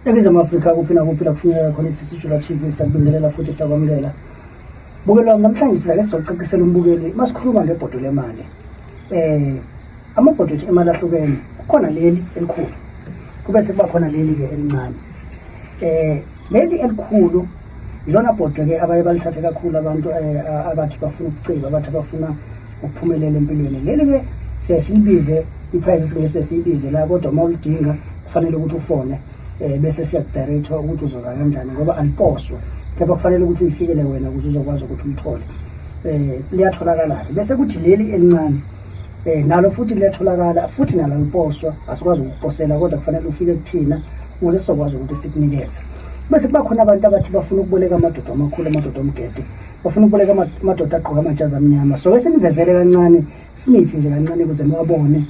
Ekezama Afrika kuphina kufinyelela khona isitshula TV siyabingelela futhi siyakwamukela. Bukelo namhlanje sizake sizocacisela umbukeli masikhuluma ngebhodo lemali. Amabhodo emali ahlukene kukhona leli elikhulu. Kube sekuba khona leli ke elincane. Leli elikhulu ilona bhodo ke abaye balithathe kakhulu abantu abathi bafuna ukuciba, abathi abafuna ukuphumelela empilweni. Leli ke siyasibize i-prices bese siyibize la kodwa uma ulidinga kufanele ukuthi ufone bese siyakudirector ukuthi uzoza kanjani ngoba aliposwa kepha kufanele ukuthi uyifikele wena ukuze uzokwazi ukuthi umthole. Liyatholakala bese kuthi leli elincane nalo futhi liyatholakala futhi nalo aliposwa, asikwazi ukuposela kodwa kufanele ufike kuthina ukuze sizokwazi ukuthi sikunikeze. Bese kuba khona abantu abathi bafuna ukuboleka amadoda amakhulu, amadoda omgede, bafuna ukuboleka amadoda agqoka amajazi amnyama. So bese nivezele kancane, simithi nje kancane ukuze niwabone.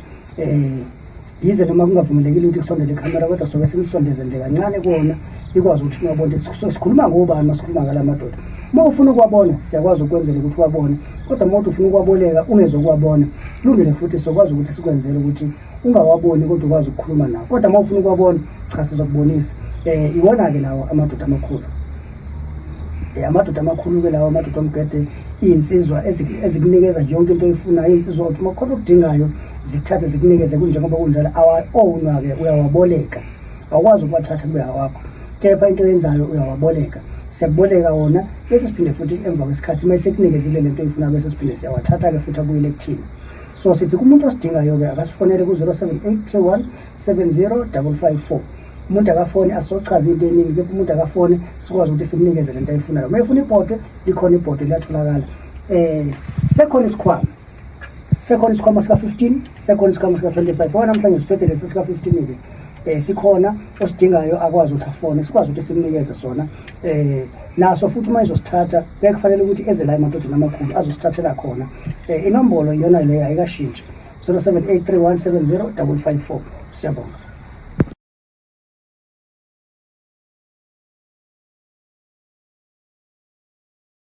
Yize noma kungavumelekile ukuthi kusondele ikhamera kodwa soke sinisondeze nje kancane kuona ikwazi ukuthi niwabone. Sikhuluma ngobani masikhuluma ngala madoda. Uma ufuna ukuwabona siyakwazi ukwenzela ukuthi uwabone, kodwa uma ufuna ukuwaboleka ungezokuwabona kulungile futhi sokwazi ukuthi sikwenzele ukuthi ungawaboni kodwa ukwazi ukukhuluma nawo. Kodwa uma ufuna ukuwabona cha sizokubonisa. Iwona ke lawo amadoda amakhulu. Amadoda amakhulu ke lawo amadoda omgede insizwa ezikunikeza yonke into oyifunayo, insizwa uthi makhona ukudingayo zikuthathe zikunikeze kunjengoba kunjalo own ke uyawaboleka. Awukwazi ukuwathatha kube awakho. Kepha into yenzayo uyawaboleka. Siyakuboleka wona bese siphinde futhi emva kwesikhathi mase kunikezile lento oyifunayo bese siphinde siyawathatha ke futhi abuyele kuthina. So sithi kumuntu osidingayo ke akasifonele ku 07831 70554. Umuntu akafone asochaza into eningi kepha umuntu akafone sikwazi ukuthi simnikeze lento ayifunayo. Uma efuna ibhodo likhona ibhodo liyatholakala. Second isikhwama sika 15, second isikhwama sika 25. Bona namhlanje siphethe lesi sika 15 ke. Sikhona osidingayo akwazi ukuthi afone sikwazi ukuthi simnikeze sona. Naso futhi uma izosithatha bekufanele ukuthi eze la emadodeni amakhulu azosithathela khona. Inombolo iyona leyo ayikashintshi 07831 70554. Siyabonga.